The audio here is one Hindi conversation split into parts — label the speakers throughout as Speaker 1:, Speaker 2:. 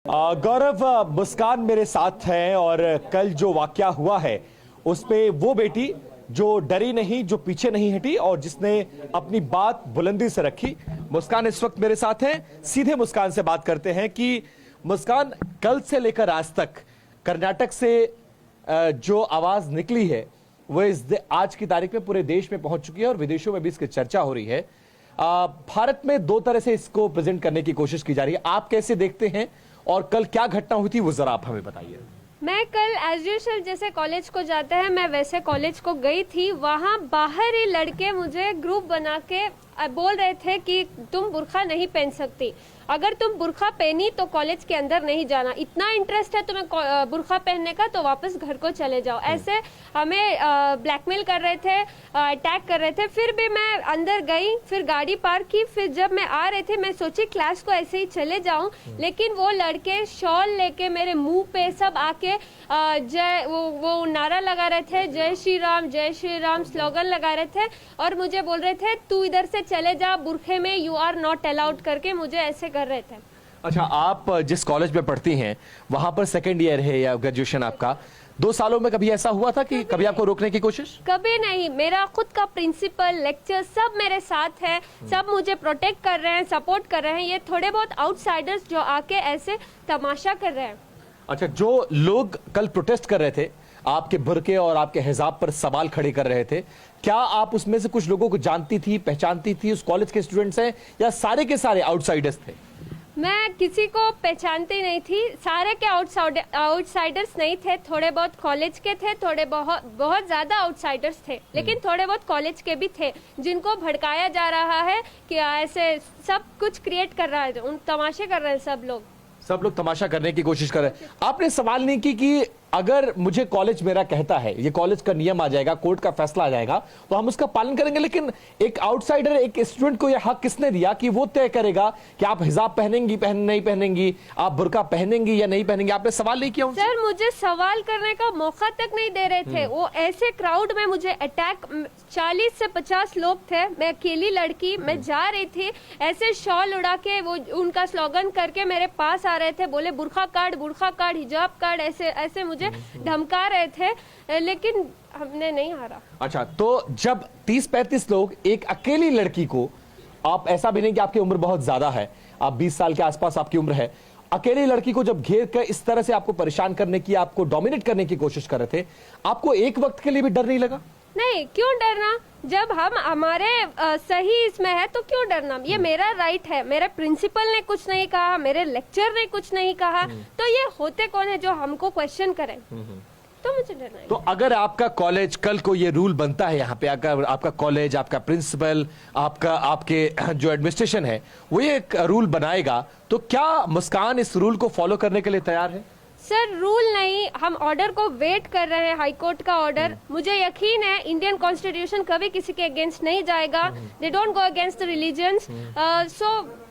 Speaker 1: गौरव, मुस्कान मेरे साथ हैं और कल जो वाकया हुआ है उस पे वो बेटी जो डरी नहीं, जो पीछे नहीं हटी और जिसने अपनी बात बुलंदी से रखी, मुस्कान इस वक्त मेरे साथ हैं। सीधे मुस्कान से बात करते हैं कि मुस्कान, कल से लेकर आज तक कर्नाटक से जो आवाज निकली है वो आज की तारीख में पूरे देश में पहुंच चुकी है और विदेशों में भी इसकी चर्चा हो रही है। भारत में दो तरह से इसको प्रेजेंट करने की कोशिश की जा रही है, आप कैसे देखते हैं और कल क्या घटना हुई थी वो जरा आप हमें बताइए।
Speaker 2: मैं कल एज यूजुअल जैसे कॉलेज को जाते हैं मैं वैसे कॉलेज को गई थी। वहाँ बाहर ही लड़के मुझे ग्रुप बना के बोल रहे थे कि तुम बुर्का नहीं पहन सकती, अगर तुम बुर्का पहनी तो कॉलेज के अंदर नहीं जाना, इतना इंटरेस्ट है तुम्हें बुर्का पहनने का तो वापस घर को चले जाओ। ऐसे हमें ब्लैकमेल कर रहे थे, अटैक कर रहे थे। फिर भी मैं अंदर गई, फिर गाड़ी पार्क की, फिर जब मैं आ रहे थे मैं सोची क्लास को ऐसे ही चले जाऊं, लेकिन वो लड़के शॉल लेके मेरे मुंह पे सब आके वो नारा लगा रहे थे, जय श्री राम स्लोगन लगा रहे थे और मुझे बोल रहे थे तू इधर से चले जा, बुरखे में यू आर नॉट अलाउड करके मुझे ऐसे कर रहे थे।
Speaker 1: अच्छा, आप जिस कॉलेज में पढ़ती हैं वहां पर सेकेंड ईयर है या ग्रेजुएशन आपका, 2 सालों में कभी ऐसा हुआ था कि कभी आपको रोकने की कोशिश?
Speaker 2: कभी नहीं, मेरा खुद का प्रिंसिपल, लेक्चर सब मेरे साथ है, सब मुझे प्रोटेक्ट कर रहे हैं, सपोर्ट कर रहे हैं। ये थोड़े बहुत आउटसाइडर्स जो आके ऐसे तमाशा कर रहे हैं।
Speaker 1: अच्छा, जो लोग कल प्रोटेस्ट कर रहे थे आपके बुर्के और आपके हिजाब पर सवाल खड़े कर रहे थे, क्या आप उसमें से कुछ लोगों को जानती थी, पहचानती थी? उस कॉलेज के स्टूडेंट्स हैं या सारे के सारे आउटसाइडर्स थे?
Speaker 2: मैं किसी को पहचानती नहीं थी, सारे के आउटसाइडर्स नहीं थे, थोड़े बहुत कॉलेज के थे, थोड़े बहुत ज्यादा आउटसाइडर्स थे, लेकिन थोड़े बहुत कॉलेज के भी थे जिनको भड़काया जा रहा है कि ऐसे सब कुछ क्रिएट कर रहा है, उन तमाशे कर रहे हैं सब लोग
Speaker 1: तमाशा करने की कोशिश कर रहे हैं। आपने सवाल नहीं की कि अगर मुझे कॉलेज मेरा कहता है, ये कॉलेज का नियम आ जाएगा, कोर्ट का फैसला आ जाएगा तो हम उसका पालन करेंगे, लेकिन एक आउटसाइडर, एक स्टूडेंट को यह हक किसने दिया कि वो तय करेगा कि आप हिजाब पहनेंगी, नहीं पहनेंगी, आप बुर्का पहनेंगी या नहीं पहनेंगी? आपने सवाल नहीं किया उनसे?
Speaker 2: सर, मुझे सवाल करने का मौका तक नहीं दे रहे थे। वो ऐसे क्राउड में मुझे अटैक, 40 से 50 लोग थे, मैं अकेली लड़की, मैं जा रही थी, ऐसे शॉल उड़ा के वो उनका स्लोगन करके मेरे पास आ रहे थे, बोले बुर्का कार्ड, हिजाब कार्ड, ऐसे मुझे धमका रहे थे, लेकिन हमने नहीं हारा।
Speaker 1: अच्छा, तो जब 30-35 लोग एक अकेली लड़की को, आप ऐसा भी नहीं कि आपकी उम्र बहुत ज्यादा है, आप 20 साल के आसपास आपकी उम्र है, अकेली लड़की को जब घेर कर इस तरह से आपको परेशान करने की, आपको डोमिनेट करने की कोशिश कर रहे थे, आपको एक वक्त के लिए भी डर नहीं लगा?
Speaker 2: नहीं, क्यों डरना? जब हम हमारे सही इसमें है तो क्यों डरना? ये मेरा राइट है, मेरे प्रिंसिपल ने कुछ नहीं कहा, मेरे लेक्चर ने कुछ नहीं कहा, तो ये होते कौन है जो हमको क्वेश्चन करें? तो मुझे डरना है।
Speaker 1: तो अगर आपका कॉलेज कल को ये रूल बनता है, यहाँ पे अगर आपका कॉलेज, आपका प्रिंसिपल, आपके जो एडमिनिस्ट्रेशन है वो ये रूल बनाएगा, तो क्या मुस्कान इस रूल को फॉलो करने के लिए तैयार है?
Speaker 2: सर, रूल नहीं, हम ऑर्डर को वेट कर रहे हैं, हाई कोर्ट का ऑर्डर। मुझे यकीन है इंडियन कॉन्स्टिट्यूशन कभी किसी के अगेंस्ट नहीं जाएगा, they don't go against the religions, so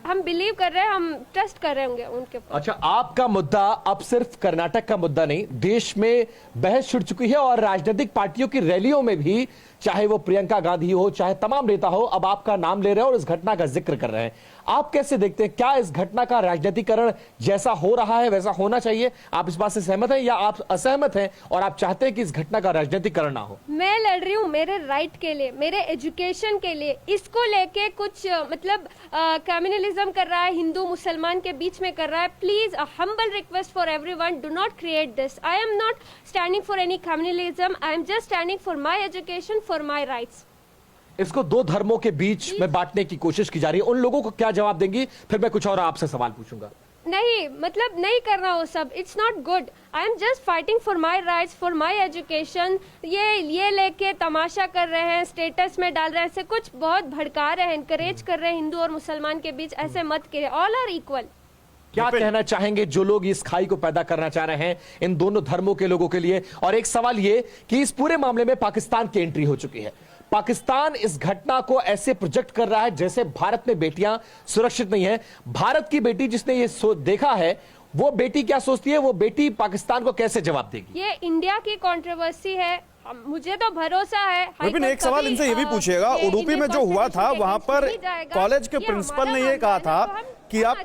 Speaker 2: हम बिलीव कर रहे हैं, हम ट्रस्ट कर रहे होंगे उनके ऊपर।
Speaker 1: अच्छा, आपका मुद्दा अब सिर्फ कर्नाटक का मुद्दा नहीं, देश में बहस छिड़ चुकी है और राजनीतिक पार्टियों की रैलियों में भी, चाहे वो प्रियंका गांधी हो, चाहे तमाम नेता हो, अब आपका नाम ले रहे हैं और इस घटना का जिक्र कर रहे हैं। आप कैसे देखते हैं, क्या इस घटना का राजनीतिकरण जैसा हो रहा है वैसा होना चाहिए? आप इस बात से सहमत हैं या आप असहमत हैं और आप चाहते हैं कि इस घटना का राजनीतिकरण ना हो?
Speaker 2: मैं लड़ रही हूँ मेरे राइट के लिए, मेरे एजुकेशन के लिए। इसको लेके कुछ मतलब कम्युनलिज्म कर रहा है, हिंदू मुसलमान के बीच में कर रहा है। Please, a humble request for everyone, do not create this. I am not standing for any communalism, I am just standing for my education, for my rights.
Speaker 1: इसको 2 धर्मों के बीच में बांटने की कोशिश की जा रही है, उन लोगों को क्या जवाब देंगी? फिर मैं कुछ और आपसे सवाल पूछूंगा।
Speaker 2: नहीं, मतलब नहीं करना वो सब, it's not good. I am just fighting for my rights, for my education. ये लेके तमाशा कर रहे हैं, स्टेटस में डाल रहे हैं, ऐसे कुछ बहुत भड़का रहे हैं, इनकरेज कर रहे हैं हिंदू और मुसलमान के बीच, ऐसे मत करिए, ऑल आर इक्वल।
Speaker 1: क्या कहना चाहेंगे जो लोग इस खाई को पैदा करना चाह रहे हैं इन दोनों धर्मों के लोगों के लिए? और एक सवाल ये कि इस पूरे मामले में पाकिस्तान की एंट्री हो चुकी है, पाकिस्तान इस घटना को ऐसे प्रोजेक्ट कर रहा है जैसे भारत में बेटियां सुरक्षित नहीं है। भारत की बेटी जिसने ये देखा है, वो बेटी क्या सोचती है, वो बेटी पाकिस्तान को कैसे जवाब देगी?
Speaker 2: ये इंडिया की कंट्रोवर्सी है, मुझे तो भरोसा है।
Speaker 3: विपिन, एक सवाल इनसे ये भी पूछिएगा, उडुपी में जो हुआ था वहां पर कॉलेज के प्रिंसिपल ने ये कहा था कि आप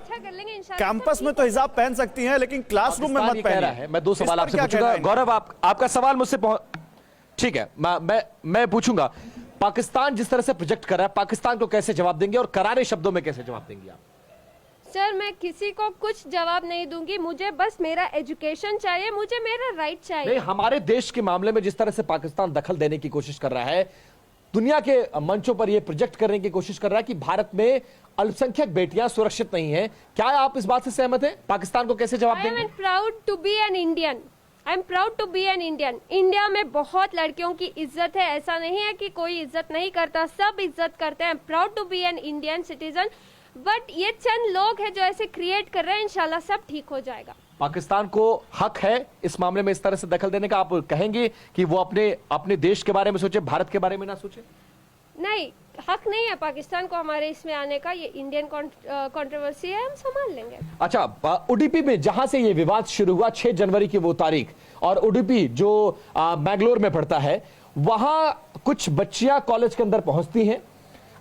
Speaker 3: कैंपस में तो हिजाब पहन सकती हैं लेकिन क्लासरूम में मत पहनिए।
Speaker 1: मैं दो सवाल आपसे पूछूंगा। गौरव, आपका सवाल मुझसे ठीक है, मैं पूछूंगा, पाकिस्तान जिस तरह से प्रोजेक्ट कर रहा है, पाकिस्तान को कैसे जवाब देंगे और करारे शब्दों में कैसे जवाब देंगे आप?
Speaker 2: सर, मैं किसी को कुछ जवाब नहीं दूंगी, मुझे बस मेरा एजुकेशन चाहिए, मुझे मेरा राइट चाहिए।
Speaker 1: नहीं, हमारे देश के मामले में जिस तरह से पाकिस्तान दखल देने की कोशिश कर रहा है, दुनिया के मंचों पर यह प्रोजेक्ट करने की कोशिश कर रहा है कि भारत में अल्पसंख्यक बेटियां सुरक्षित नहीं है, क्या आप इस बात से सहमत हैं? पाकिस्तान को कैसे जवाब देंगे?
Speaker 2: I am proud to be an Indian. I am proud to be an Indian. India में बहुत लड़कियों की इज्जत है, ऐसा नहीं है कि कोई इज्जत नहीं करता, सब इज्जत करते हैं। Proud to be an Indian citizen. But ये चंद लोग हैं जो ऐसे क्रिएट कर रहे हैं, इंशाल्लाह सब ठीक हो जाएगा।
Speaker 1: पाकिस्तान को हक है इस मामले में इस तरह से दखल देने का? आप कहेंगे कि वो अपने देश के बारे में सोचे, भारत के बारे में ना सोचे?
Speaker 2: नहीं, हक नहीं है पाकिस्तान को हमारे इसमें आने का। ये इंडियन कंट्रोवर्सी है, हम संभाल लेंगे।
Speaker 1: अच्छा, उडुपी में जहां से ये विवाद शुरू हुआ, 6 जनवरी की वो तारीख, और उडुपी जो मैंगलोर में पड़ता है, वहां कुछ बच्चियां कॉलेज के अंदर पहुंचती हैं।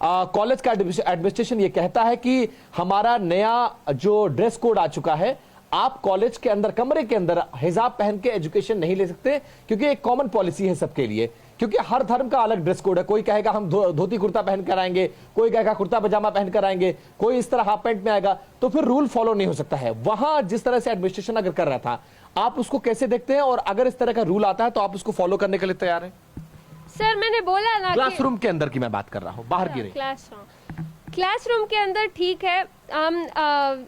Speaker 1: कॉलेज का एडमिनिस्ट्रेशन ये कहता है कि हमारा नया जो ड्रेस कोड आ चुका है, आप कॉलेज के अंदर कमरे के अंदर हिजाब पहन के एजुकेशन नहीं ले सकते, क्योंकि एक कॉमन पॉलिसी है सबके लिए, क्योंकि हर धर्म का अलग ड्रेस कोड है। कोई कहेगा हम धोती कुर्ता पहन कर आएंगे, कोई कहेगा कुर्ता पजामा पहन कर आएंगे, कोई इस तरह हाफ पैंट में आएगा, तो फिर रूल फॉलो नहीं हो सकता है। वहां जिस तरह से एडमिनिस्ट्रेशन अगर कर रहा था, आप उसको कैसे देखते हैं? और अगर इस तरह का रूल आता है तो आप उसको फॉलो करने के लिए तैयार हैं?
Speaker 2: सर, मैंने बोला ना,
Speaker 1: क्लासरूम के अंदर की मैं बात कर रहा हूं, बाहर की नहीं।
Speaker 2: क्लासरूम के अंदर ठीक है, हम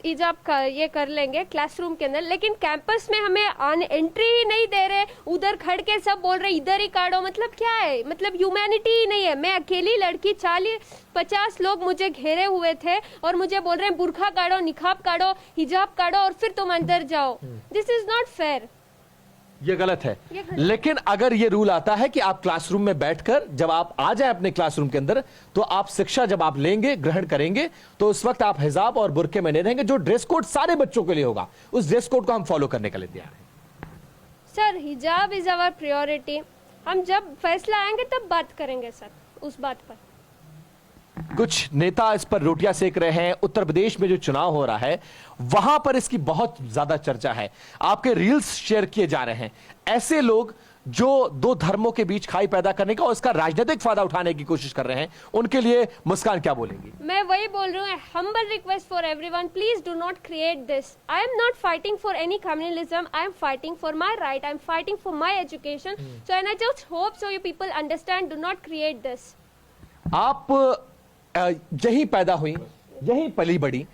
Speaker 2: हिजाब का ये कर लेंगे क्लासरूम के अंदर, लेकिन कैंपस में हमें एंट्री ही नहीं दे रहे। उधर खड़ के सब बोल रहे इधर ही काटो, मतलब क्या है? मतलब ह्यूमैनिटी ही नहीं है। मैं अकेली लड़की, 40-50 लोग मुझे घेरे हुए थे और मुझे बोल रहे हैं बुर्खा काटो, निकाब काटो, हिजाब काटो और फिर तुम अंदर जाओ। This is not fair.
Speaker 1: ये गलत है। लेकिन अगर ये रूल आता है कि आप क्लासरूम में बैठकर जब आप आ जाए अपने क्लासरूम के अंदर, तो आप शिक्षा जब आप लेंगे, ग्रहण करेंगे, तो उस वक्त आप हिजाब और बुर्के में नहीं रहेंगे। जो ड्रेस कोड सारे बच्चों के लिए होगा, उस ड्रेस कोड को हम फॉलो करने के लिए तैयार हैं।
Speaker 2: सर, हिजाब इज आवर प्रायोरिटी। हम जब फैसला आएंगे तब बात करेंगे सर उस बात पर।
Speaker 1: कुछ नेता इस पर रोटियां सेक रहे हैं। उत्तर प्रदेश में जो चुनाव हो रहा है, वहां पर इसकी बहुत ज्यादा चर्चा है। आपके रील्स शेयर किए जा रहे हैं। ऐसे लोग जो दो धर्मों के बीच खाई पैदा करने का और इसका राजनीतिक फायदा उठाने की कोशिश कर रहे हैं, उनके लिए मुस्कान क्या बोलेंगी?
Speaker 2: मैं वही बोल रही हूँ, humble request for everyone, please do not create this. I am not fighting for any communalism, I am fighting for my right, I am fighting for my education. So and I just hope so you people understand, do not create this.
Speaker 1: आप यही पैदा हुई, यही पली बड़ी,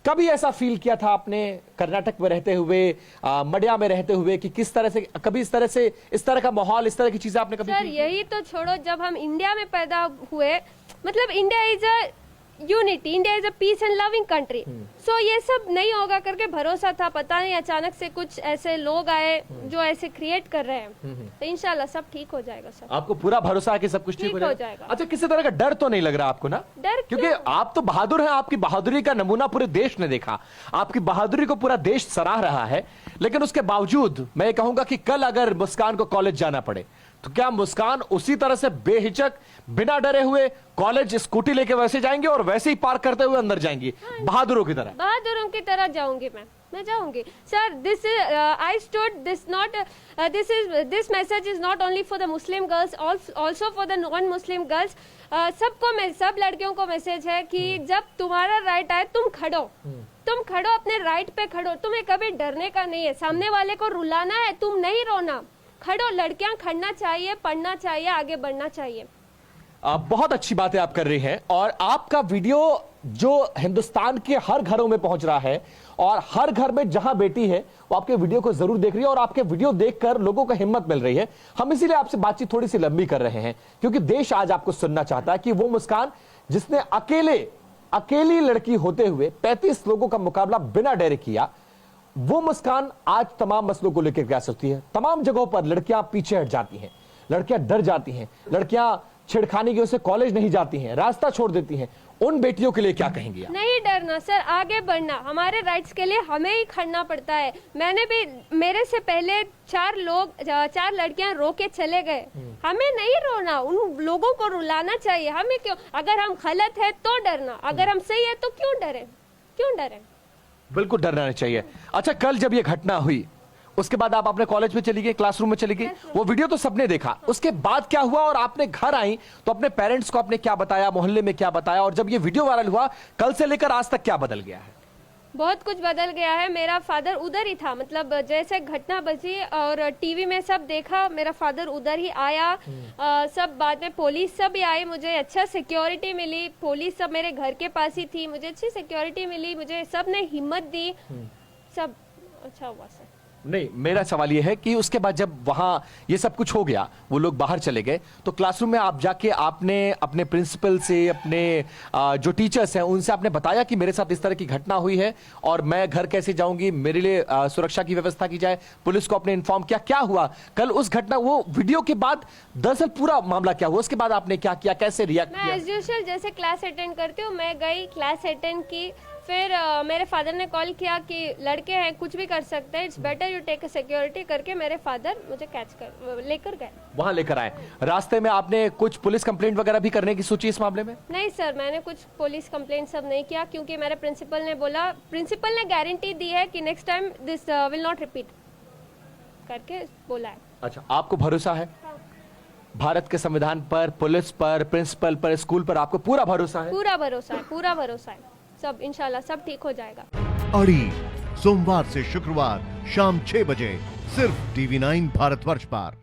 Speaker 1: कभी ऐसा फील किया था आपने कर्नाटक में रहते हुए, मडिया में रहते हुए, कि किस तरह से कभी इस तरह का माहौल, इस तरह की चीजें आपने कभी?
Speaker 2: सर, यही तो छोड़ो, जब हम इंडिया में पैदा हुए, मतलब India is a unity, India is a peace and loving country. So ये सब नहीं होगा करके भरोसा था, पता नहीं अचानक से कुछ ऐसे लोग आए जो ऐसे क्रिएट कर रहे हैं। तो इंशाल्लाह सब ठीक हो जाएगा सर।
Speaker 1: आपको पूरा भरोसा है कि सब कुछ ठीक हो जाएगा? अच्छा, किसी तरह का डर तो नहीं लग रहा आपको ना?
Speaker 2: डर
Speaker 1: क्योंकि आप तो बहादुर हैं, आपकी बहादुरी का नमूना पूरे देश ने देखा, आपकी बहादुरी को पूरा देश सराह रहा है। लेकिन उसके बावजूद मैं कहूंगा कि कल अगर मुस्कान को कॉलेज जाना पड़े, तो क्या मुस्कान उसी तरह से बेहिचक, बिना डरे हुए कॉलेज स्कूटी लेके वैसे जाएंगे और वैसे ही पार्क करते हुए अंदर जाएंगी? बहादुरों की तरह?
Speaker 2: बहादुरों की तरह जाऊंगी मैं जाऊंगी sir. This I stood this not this message is not only for the Muslim girls, also for the non Muslim girls. सबको, सब लड़कियों को मैसेज है कि जब तुम्हारा राइट आए तुम खड़ो, अपने राइट पे खड़ो। तुम्हें कभी डरने का नहीं है, सामने वाले को रुलाना है, तुम नहीं रोना। खड़ो, लड़कियां खड़ना चाहिए, पढ़ना चाहिए, आगे बढ़ना चाहिए।
Speaker 1: बहुत अच्छी बातें आप कर रही हैं, और आपका वीडियो जो हिंदुस्तान के हर घरों में पहुंच रहा है, और हर घर में जहां बेटी है वो आपके वीडियो को जरूर देख रही है, और आपके वीडियो देखकर लोगों को हिम्मत मिल रही है। हम इसीलिए आपसे बातचीत थोड़ी सी लंबी कर रहे हैं, क्योंकि देश आज आपको सुनना चाहता है कि वो मुस्कान जिसने अकेली लड़की होते हुए 35 लोगों का मुकाबला बिना डरे किया, वो मुस्कान आज तमाम मसलों को लेकर क्या सोचती है। तमाम जगहों पर लड़कियां पीछे हट जाती हैं, लड़कियां डर जाती हैं, लड़कियां छेड़खानी की वजह से कॉलेज नहीं जाती हैं, रास्ता छोड़ देती हैं। उन बेटियों के लिए क्या कहेंगी आप?
Speaker 2: नहीं डरना सर, आगे बढ़ना, हमारे राइट्स के लिए हमें ही खड़ना पड़ता है। मैंने भी, मेरे से पहले 4 लड़कियां रो के चले गए, हमें नहीं रोना, उन लोगों को रुलाना चाहिए। हमें क्यों, अगर हम गलत है तो डरना, अगर हम सही है तो क्यों डरें, क्यों डरें?
Speaker 1: बिल्कुल डरना नहीं चाहिए। अच्छा, कल जब ये घटना हुई उसके बाद आप अपने कॉलेज में चली गई, क्लासरूम में चली गई, वो वीडियो तो सबने देखा, उसके बाद क्या हुआ और आपने घर आई तो अपने पेरेंट्स को आपने क्या बताया, मोहल्ले में क्या बताया, और जब ये वीडियो वायरल हुआ कल से लेकर आज तक क्या बदल गया है?
Speaker 2: बहुत कुछ बदल गया है। मेरा फादर उधर ही था, मतलब जैसे घटना बची और टीवी में सब देखा, मेरा फादर उधर ही आया। सब बाद में पुलिस सब भी आई, मुझे अच्छा सिक्योरिटी मिली, पुलिस सब मेरे घर के पास ही थी, मुझे अच्छी सिक्योरिटी मिली, मुझे सब ने हिम्मत दी, सब अच्छा हुआ सर।
Speaker 1: नहीं, मेरा सवाल यह है कि उसके बाद जब वहां ये सब कुछ हो गया, वो लोग बाहर चले गए, तो क्लासरूम में आप जाके आपने अपने प्रिंसिपल से, अपने जो टीचर्स हैं उनसे आपने बताया कि मेरे साथ इस तरह की घटना हुई है और मैं घर कैसे जाऊंगी, मेरे लिए सुरक्षा की व्यवस्था की जाए, पुलिस को आपने इन्फॉर्म किया? क्या हुआ कल उस घटना, वो वीडियो के बाद दरअसल पूरा मामला क्या हुआ, उसके बाद आपने क्या किया, कैसे रिएक्ट किया?
Speaker 2: मैं एज यूजुअल जैसे क्लास अटेंड करती हूँ, मैं गई, क्लास अटेंड की, फिर मेरे फादर ने कॉल किया कि लड़के हैं, कुछ भी कर सकते हैं, it's better you take security करके मेरे फादर मुझे कैच कर लेकर गए, वहां
Speaker 1: लेकर आए। रास्ते में आपने कुछ पुलिस कंप्लेंट वगैरह भी करने की सोची इस मामले में?
Speaker 2: नहीं सर, मैंने कुछ पुलिस कंप्लेंट सब नहीं किया, क्योंकि मेरे प्रिंसिपल ने बोला, प्रिंसिपल ने गारंटी दी है कि next time this will not repeat करके बोला है।
Speaker 1: अच्छा, आपको भरोसा है भारत के संविधान पर, पुलिस पर, प्रिंसिपल पर, स्कूल पर आपको पूरा भरोसा है?
Speaker 2: पूरा भरोसा है, पूरा भरोसा है, सब इंशाल्लाह सब ठीक हो जाएगा।
Speaker 4: अड़ी सोमवार से शुक्रवार शाम 6 बजे सिर्फ TV9 भारतवर्ष पर।